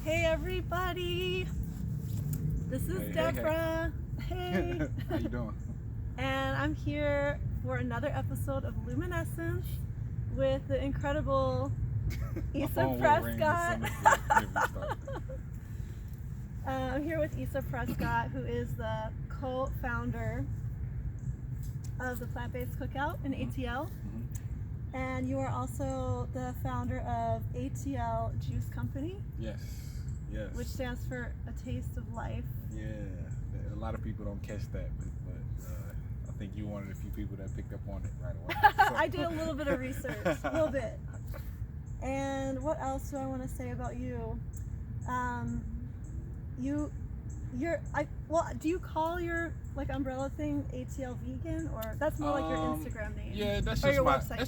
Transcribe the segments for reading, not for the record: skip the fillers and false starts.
Hey everybody, this is Debra. Hey. How you doing? And I'm here for another episode of Luminescence with the incredible Issa Prescott. I'm here with Issa Prescott, who is the co-founder of the plant-based Cookout in ATL. And you are also the founder of ATL Juice Company. Yes. Which stands for A Taste of Life. Yeah, a lot of people don't catch that, but I think you're one of the few people that picked up on it right away. So. I did a little bit of research, a little bit. And what else do I want to say about you? Do you call your umbrella thing ATL Vegan, or that's more like your Instagram name? Yeah, that's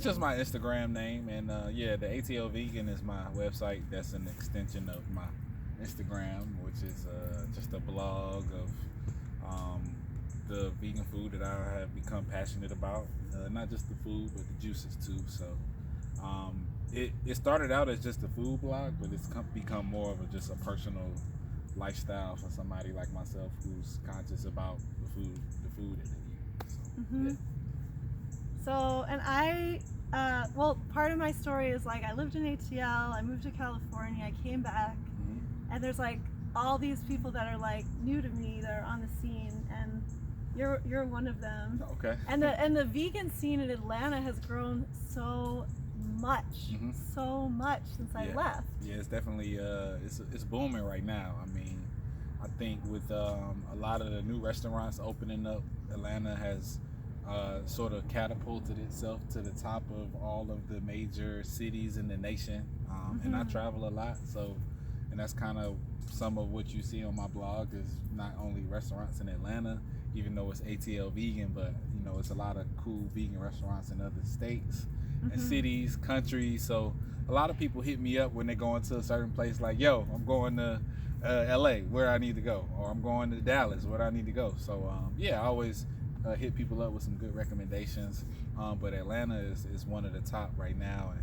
just my Instagram name, and the ATL Vegan is my website. That's an extension of my Instagram, which is just a blog of the vegan food that I have become passionate about. Not just the food, but the juices too. So it started out as just a food blog, but it's become more of just a personal lifestyle for somebody like myself who's conscious about the food that they eat. So, and I, part of my story is I lived in ATL, I moved to California, I came back, and there's all these people that are new to me that are on the scene, and you're one of them. Okay. And the vegan scene in Atlanta has grown so much since I left. Yeah, it's definitely it's booming right now. I mean, I think with a lot of the new restaurants opening up, Atlanta has sort of catapulted itself to the top of all of the major cities in the nation. And I travel a lot, and that's kind of some of what you see on my blog is not only restaurants in Atlanta, even though it's ATL Vegan, but it's a lot of cool vegan restaurants in other states and cities, countries. So a lot of people hit me up when they go into a certain place yo, I'm going to LA, where I need to go, or I'm going to Dallas, where I need to go. So I always hit people up with some good recommendations. But Atlanta is one of the top right now, and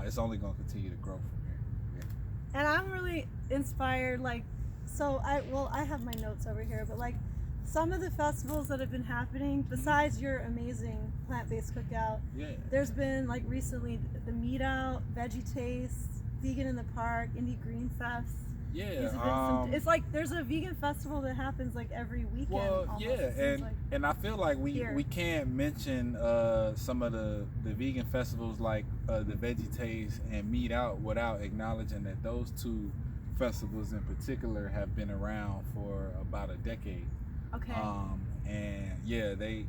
it's only going to continue to grow from here. And I'm really inspired, I have my notes over here, but some of the festivals that have been happening, besides your amazing plant-based cookout, there's been recently the Meat Out, Veggie Taste, Vegan in the Park, Indie Green Fest. Yeah, it's there's a vegan festival that happens every weekend. Well, almost. and I feel we can't mention some of the vegan festivals the Veggie Taste and Meat Out without acknowledging that those two festivals in particular have been around for about a decade. Okay. They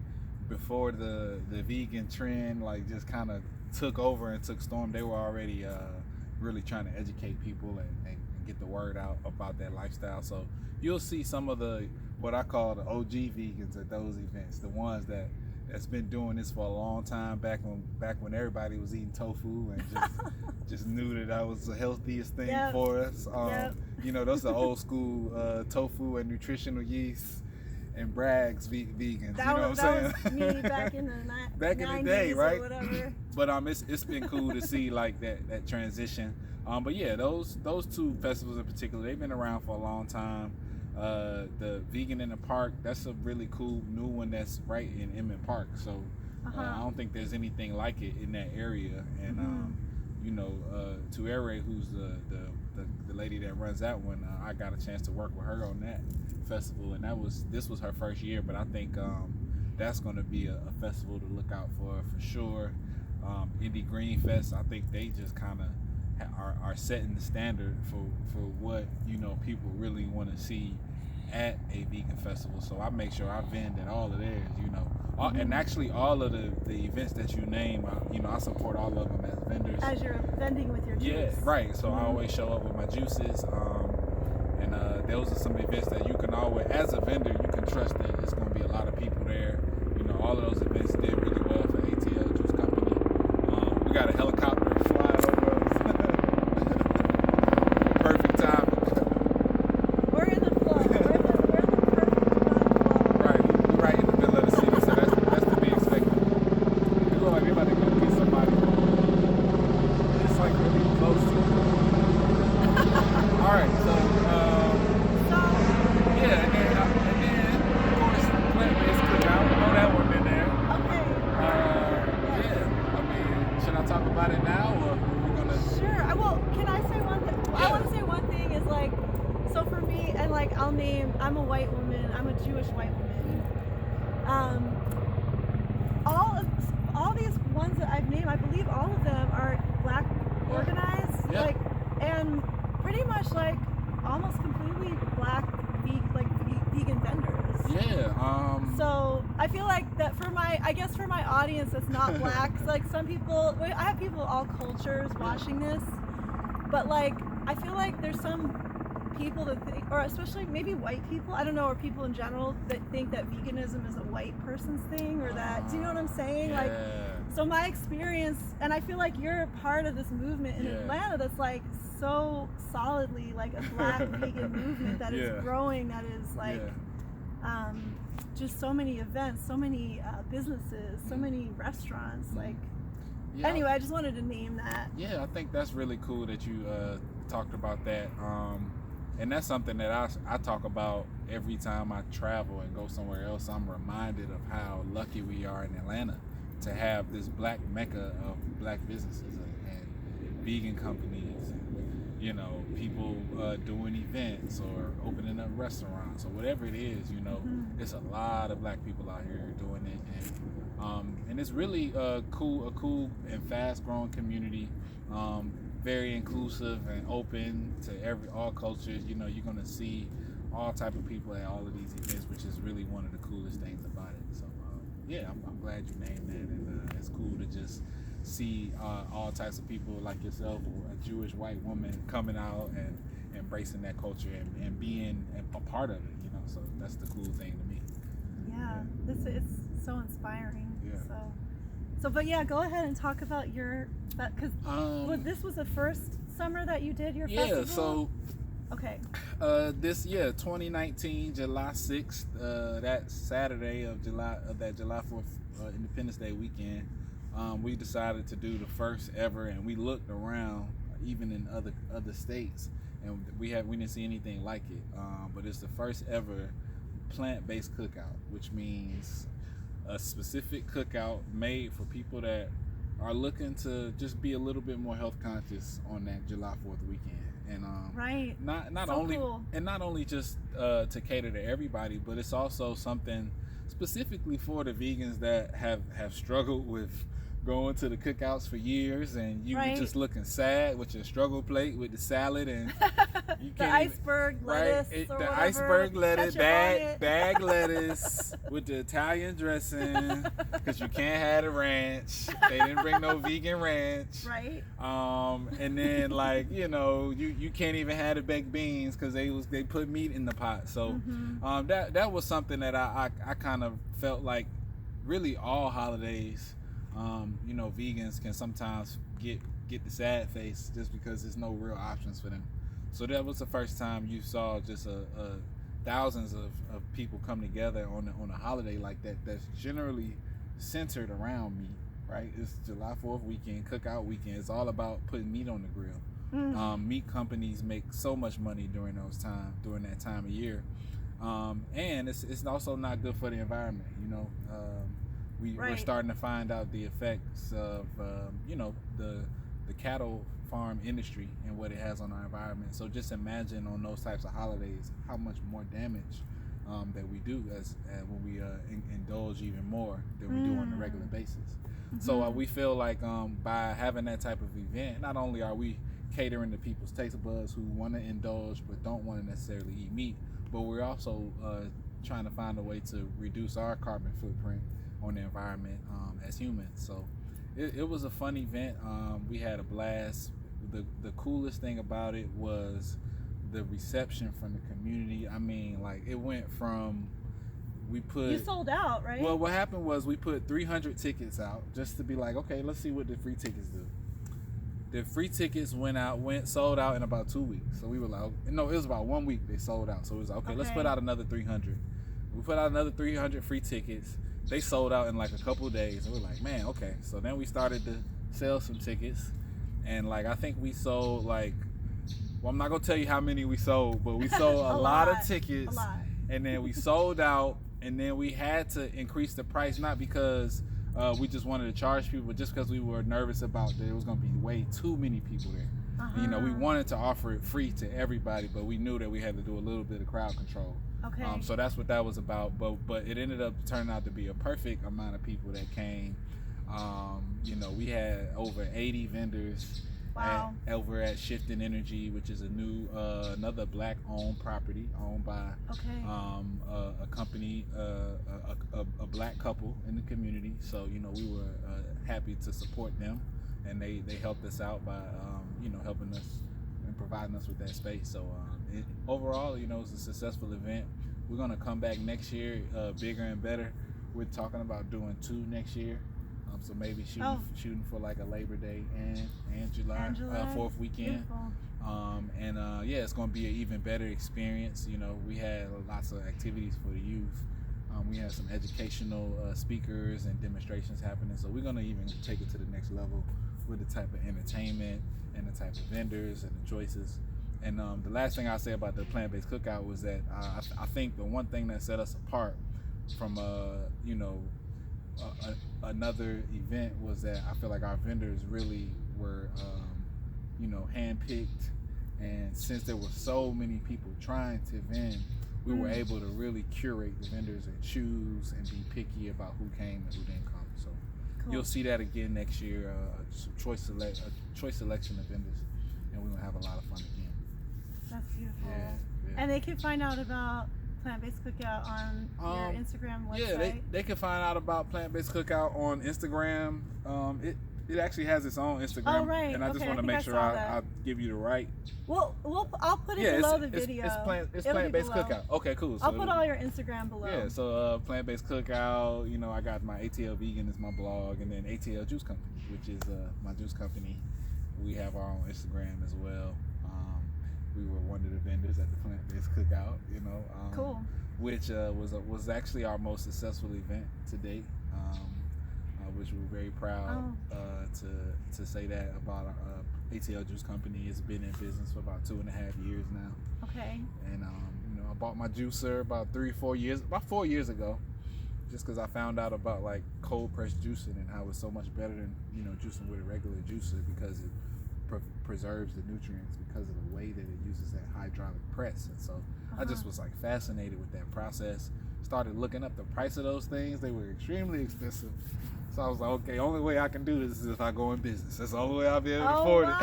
before the vegan trend just kind of took over and took storm, they were already really trying to educate people and get the word out about that lifestyle. So you'll see some of what I call the OG vegans at those events, the ones that's been doing this for a long time, back when everybody was eating tofu and just knew that was the healthiest thing for us. Those are old school tofu and nutritional yeast and Bragg's vegans. That what I'm saying? Was me back in the back in the day, right? Or whatever. But it's been cool to see that transition. But yeah, those two festivals in particular, they've been around for a long time. The Vegan in the Park, that's a really cool new one that's right in Emmett Park. So I don't think there's anything like it in that area. And Tuere, who's the lady that runs that one, I got a chance to work with her on that festival, and this was her first year. But I think that's going to be a festival to look out for sure. Indie Green Fest, I think they just kind of are setting the standard for what people really want to see at a vegan festival. So I make sure I vend at all of theirs, and actually all of the events that you name, I support all of them as vendors. As you're vending with your juice. Yeah, right. So I always show up with my juices, and those are some events that you can always, as a vendor, you can trust that it's going to be a lot of people there. All of those events did really well for ATL Juice Company. We got a helicopter flying over us. Perfect time. We're in the flow. We're in the perfect flow. Right, we're right in the middle of the city, so that's to be expected. It look like we're about to go get somebody. It's really close to it. All right, so about it now, or we're gonna? Sure. Well, can I say one thing? Yeah. I want to say one thing is like, so for me, and like I'm a white woman. I'm a Jewish white woman. All these ones that I've named, I believe all of them are Black organized, Yeah. like, and pretty much like almost completely Black vegan vendors. Yeah. So I feel like that for my audience that's not Black, 'cause, like some people, I have people of all cultures watching this, but like I feel like there's some people that think, or especially maybe white people, I don't know, or people in general that think that veganism is a white person's thing, or that, do you know what I'm saying? Yeah. Like, so my experience, and I feel like you're a part of this movement in Yeah. Atlanta that's like so solidly like a Black vegan movement that is growing, that is like just so many events, so many businesses, so many restaurants, like anyway, I just wanted to name that. Yeah, I think that's really cool that you talked about that. And that's something that I talk about every time I travel and go somewhere else. I'm reminded of how lucky we are in Atlanta to have this Black mecca of Black businesses and vegan companies, and, you know, people doing events or opening up restaurants or whatever it is. You know, there's a lot of Black people out here doing it, and it's really a cool and fast-growing community. Very inclusive and open to all cultures. You know, you're gonna see all type of people at all of these events, which is really one of the coolest things about it. So yeah, I'm glad you named that, and it's cool to just see all types of people like yourself, a Jewish white woman, coming out and embracing that culture and being a part of it. You know, so that's the cool thing to me. Yeah, it's so inspiring. Yeah. So, but yeah, go ahead and talk about your, because this was the first summer that you did your festival? Yeah, so okay. 2019, July 6th, that Saturday of that July 4th Independence Day weekend, we decided to do the first ever, and we looked around, even in other states, and we didn't see anything like it. But it's the first ever plant-based cookout, which means a specific cookout made for people that are looking to just be a little bit more health conscious on that July 4th weekend. And right. Not so only cool. And not only just to cater to everybody, but it's also something specifically for the vegans that have struggled with going to the cookouts for years, and you were just looking sad with your struggle plate with the salad and you the iceberg lettuce, the iceberg lettuce, bag lettuce with the Italian dressing, because you can't have the ranch. They didn't bring no vegan ranch, right? And then, like, you know, you can't even have the baked beans because they put meat in the pot. So that was something that I kind of felt like really all holidays. You know, vegans can sometimes get the sad face just because there's no real options for them. So that was the first time you saw just thousands of people come together on a holiday like that. That's generally centered around meat, right? It's July 4th weekend, cookout weekend. It's all about putting meat on the grill. Meat companies make so much money during that time of year, and it's also not good for the environment. You know. We're starting to find out the effects of you know, the cattle farm industry and what it has on our environment. So just imagine on those types of holidays how much more damage that we do as when we indulge even more than we do on a regular basis. So we feel like by having that type of event, not only are we catering to people's taste buds who want to indulge but don't want to necessarily eat meat, but we're also trying to find a way to reduce our carbon footprint on the environment as humans. So it was a fun event. We had a blast. The coolest thing about it was the reception from the community. I mean, like, it went from, you sold out, right? Well, what happened was we put 300 tickets out just to be like, okay, let's see what the free tickets do. The free tickets sold out in about 2 weeks. So we were like, no, it was about 1 week they sold out. So it was like, okay, let's put out another 300. We put out another 300 free tickets. They sold out in like a couple of days, and we're like, man, okay. So then we started to sell some tickets, and like I think we sold like, well, I'm not gonna tell you how many we sold, but we sold a lot of tickets, and then we sold out, and then we had to increase the price, not because We just wanted to charge people just because we were nervous about that it was going to be way too many people there. You know, we wanted to offer it free to everybody, but we knew that we had to do a little bit of crowd control. Okay. So that's what that was about. But it ended up turning out to be a perfect amount of people that came. You know, we had over 80 vendors. Wow. Over at Shifting Energy, which is a new another black-owned property owned by a company, a black couple in the community. So you know, we were happy to support them, and they helped us out by you know, helping us and providing us with that space. So overall, you know, it's a successful event. We're gonna come back next year bigger and better. We're talking about doing 2 next year. So maybe shooting for like a Labor Day and July 4th weekend. Yeah, it's going to be an even better experience. You know, we had lots of activities for the youth. We had some educational speakers and demonstrations happening. So we're going to even take it to the next level with the type of entertainment and the type of vendors and the choices. And the last thing I'll say about the plant-based cookout was that I think the one thing that set us apart from you know, another event was that I feel like our vendors really were you know, handpicked, and since there were so many people trying to vend, we were able to really curate the vendors and choose and be picky about who came and who didn't come. So you'll see that again next year, a choice selection of vendors, and we're gonna have a lot of fun again. That's beautiful. Yeah. And they can find out about Plant-Based Cookout on your Instagram website. Yeah, they can find out about Plant-Based Cookout on Instagram. It actually has its own Instagram. Oh, right. And I just want to make sure I give you the right. Well, I'll put it below the video. It's Plant-Based Cookout. Okay, cool. I'll put all your Instagram below. Yeah, so Plant-Based Cookout, you know, I got my ATL Vegan is my blog, and then ATL Juice Company, which is my juice company. We have our own Instagram as well. We were one of the vendors at the Plant-Based Cookout, you know, cool. Which was actually our most successful event to date, which we're very proud to say that about ATL Juice Company. Has been in business for about 2.5 years now. Okay. And you know, I bought my juicer about 4 years ago, just because I found out about like cold press juicing and how it's so much better than, you know, juicing with a regular juicer, because it preserves the nutrients because of the way that it uses that hydraulic press. And so I just was like fascinated with that process. Started looking up the price of those things. They were extremely expensive. So I was like, okay, only way I can do this is if I go in business. That's the only way I'll be able to afford it.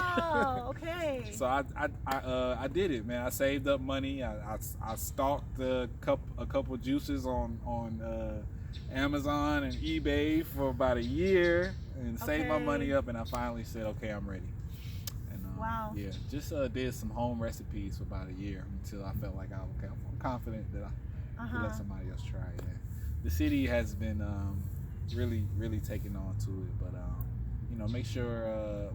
Okay. So I did it, man. I saved up money. I stalked a couple juices on Amazon and eBay for about a year and saved my money up, and I finally said, okay, I'm ready. Wow. Yeah, just did some home recipes for about a year until I felt like I'm confident that I could let somebody else try it. The city has been really taking on to it, but you know, make sure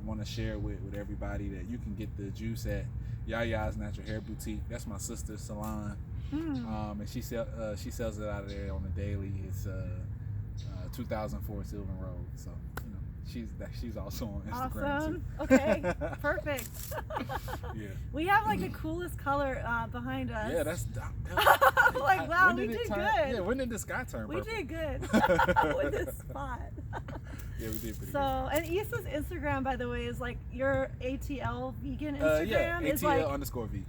want to share with everybody that you can get the juice at Yaya's Natural Hair Boutique. That's my sister's salon, and she sells it out of there on the daily. It's 2004 Sylvan Road, so you know. She's also on Instagram. Awesome. Too. Okay. Perfect. Yeah. We have like the coolest color behind us. Yeah, that's dope. Like, wow, we did good. Yeah, when did the sky turn purple? We did good with this spot. Yeah, we did pretty good. And Issa's Instagram, by the way, is like your ATL Vegan Instagram. Yeah, ATL is like, _vegan.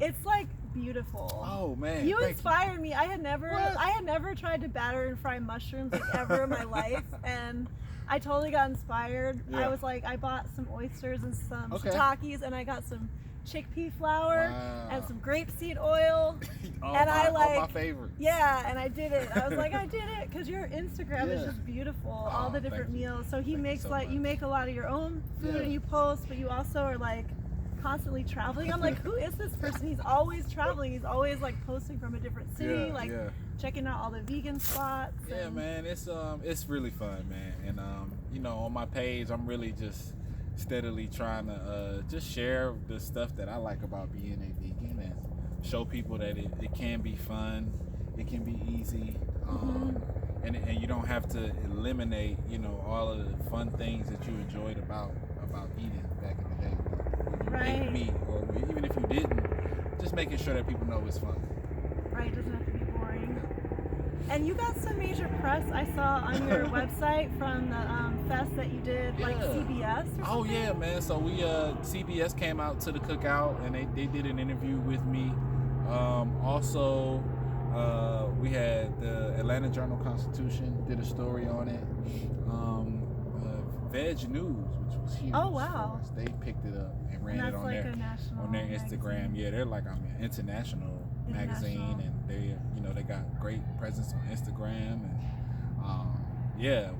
It's like beautiful. Oh man, you inspired me. I had never tried to batter and fry mushrooms like ever in my life, and I totally got inspired. I was like, I bought some oysters and some shiitakes, and I got some chickpea flour and some grapeseed oil. all my favorites. Yeah, and I did it. I was like, I did it because your Instagram is just beautiful. All the different meals. So he makes you make a lot of your own food and you post, but you also are like constantly traveling. I'm like, who is this person? He's always traveling. He's always like posting from a different city, checking out all the vegan spots. Yeah, man, it's really fun, man. And you know, on my page, I'm really just steadily trying to just share the stuff that I like about being a vegan and show people that it can be fun, it can be easy, and you don't have to eliminate, you know, all of the fun things that you enjoyed about eating back in the day. When you ate meat, or even if you didn't, just making sure that people know it's fun. Right, it doesn't have to be boring. And you got some major press I saw on your website from the fest that you did, like CBS or something? Oh yeah, man. So we CBS came out to the Cookout and they did an interview with me. Also, we had the Atlanta Journal-Constitution did a story on it. Veg News, which was huge. Oh wow! They picked it up and ran it on like their Instagram. Magazine. Yeah, they're like an international magazine, and they they got great presence on Instagram, and a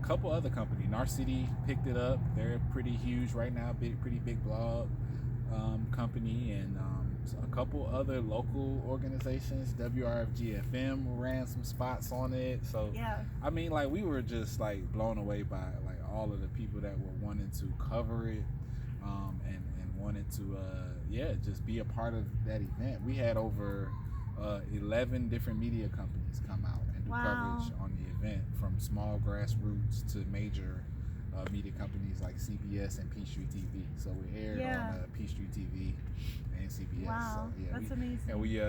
couple other companies. Narcity picked it up. They're pretty huge right now, pretty big blog company, and a couple other local organizations. WRFG FM ran some spots on it. So yeah, I mean, like, we were just like blown away by like all of the people that were wanting to cover it, and wanted to just be a part of that event. We had over 11 different media companies come out and do coverage on the event, from small grassroots to major media companies like CBS and Peachtree TV. So we aired on Peachtree TV and CBS. Wow, so, that's amazing. And we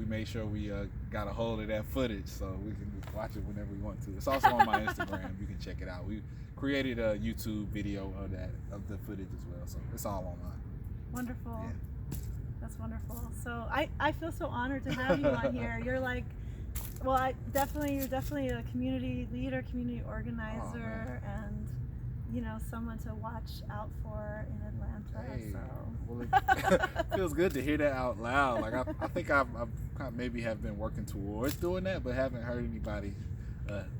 made sure we got a hold of that footage so we can watch it whenever we want to. It's also on my Instagram. You can check it out. We created a YouTube video of the footage as well, so it's all online. Wonderful. Yeah. That's wonderful. So I feel so honored to have you on here. You're like, well, you're definitely a community leader, community organizer, and someone to watch out for in Atlanta. Hey, so. well, it feels good to hear that out loud. Like I think I've kind of maybe have been working towards doing that, but haven't heard anybody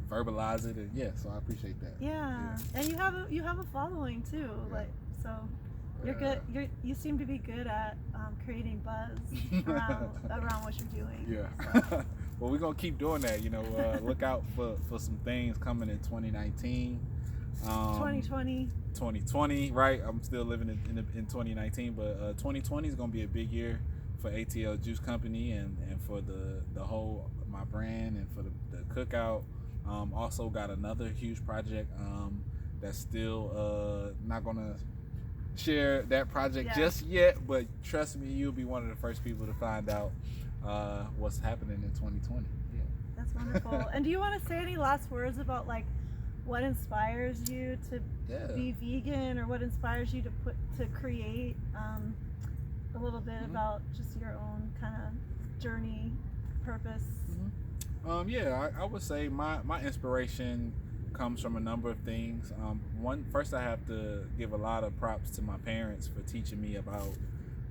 verbalize it. And so I appreciate that. Yeah. And you have a following too. Yeah. Like so. You're good. You seem to be good at creating buzz around what you're doing. Yeah. So. Well, we're gonna keep doing that. Look out for some things coming in 2019. 2020, right? I'm still living in 2019, but 2020 is gonna be a big year for ATL Juice Company and for the whole my brand and for the Cookout. Also got another huge project that's still not gonna share that project just yet, but trust me, you'll be one of the first people to find out what's happening in 2020. Yeah, that's wonderful. And do you want to say any last words about like what inspires you to be vegan, or what inspires you to create a little bit about just your own kind of journey, purpose? I would say my inspiration comes from a number of things. First, I have to give a lot of props to my parents for teaching me about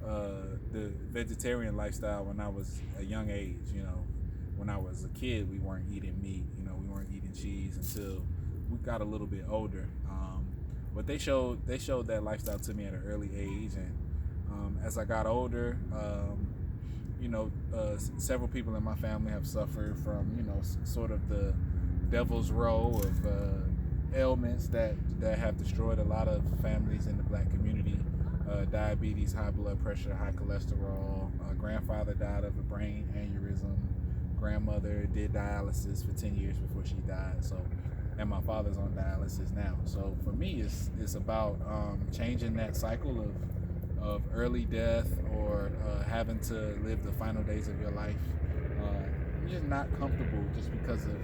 the vegetarian lifestyle when I was a young age. When I was a kid, we weren't eating meat. We weren't eating cheese until we got a little bit older. But they showed that lifestyle to me at an early age, and as I got older, several people in my family have suffered from sort of the devil's row of ailments that have destroyed a lot of families in the Black community. Diabetes, high blood pressure, high cholesterol. Grandfather died of a brain aneurysm. Grandmother did dialysis for 10 years before she died. And my father's on dialysis now. So for me, it's about changing that cycle of early death or having to live the final days of your life. You're just not comfortable just because of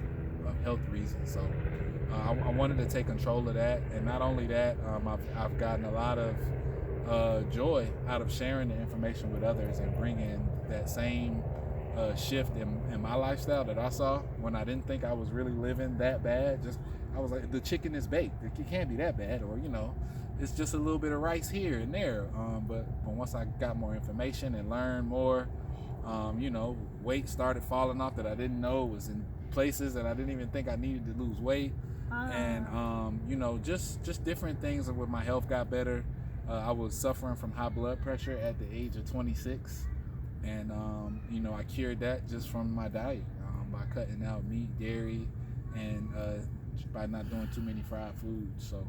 health reasons. So I wanted to take control of that, and not only that, I've gotten a lot of joy out of sharing the information with others and bringing that same shift in my lifestyle that I saw when I didn't think I was really living that bad. I was like, the chicken is baked, it can't be that bad, or it's just a little bit of rice here and there. But once I got more information and learned more, weight started falling off that I didn't know was in places that I didn't even think I needed to lose weight. And just different things with my health got better. I was suffering from high blood pressure at the age of 26, and I cured that just from my diet, by cutting out meat, dairy, and by not doing too many fried foods. So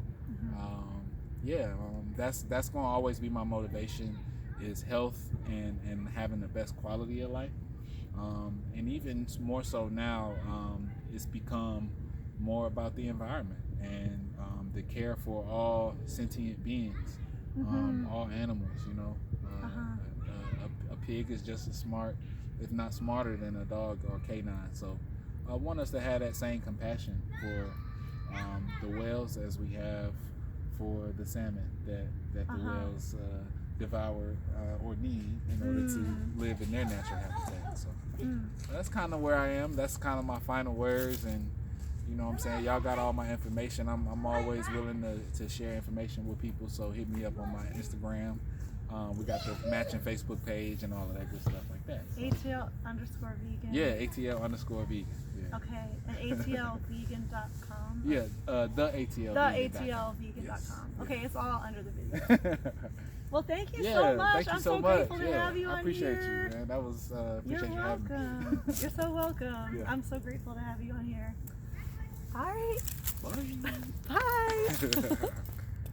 that's going to always be my motivation, is health and having the best quality of life. And even more so now, it's become more about the environment and the care for all sentient beings, all animals. A pig is just as smart, if not smarter, than a dog or canine. So I want us to have that same compassion for the whales as we have for the salmon that the whales devour or need in order to live in their natural habitat. So that's kind of where I am. That's kind of my final words, and you know what I'm saying, y'all got all my information. I'm always willing to share information with people, so hit me up on my Instagram. We got the matching Facebook page and all of that good stuff like that. So. ATL_vegan. Yeah, ATL_vegan. Yeah. Okay, and ATLvegan.com. Yeah, the ATL. The ATLvegan.com. Yes. Okay, it's all under the video. Well, thank you yeah, so much. Thank you I'm so much. grateful to have you on here. I appreciate you, man. That was appreciate You're you having me. welcome. You're so welcome. Yeah. I'm so grateful to have you on here. All right. Bye. Bye.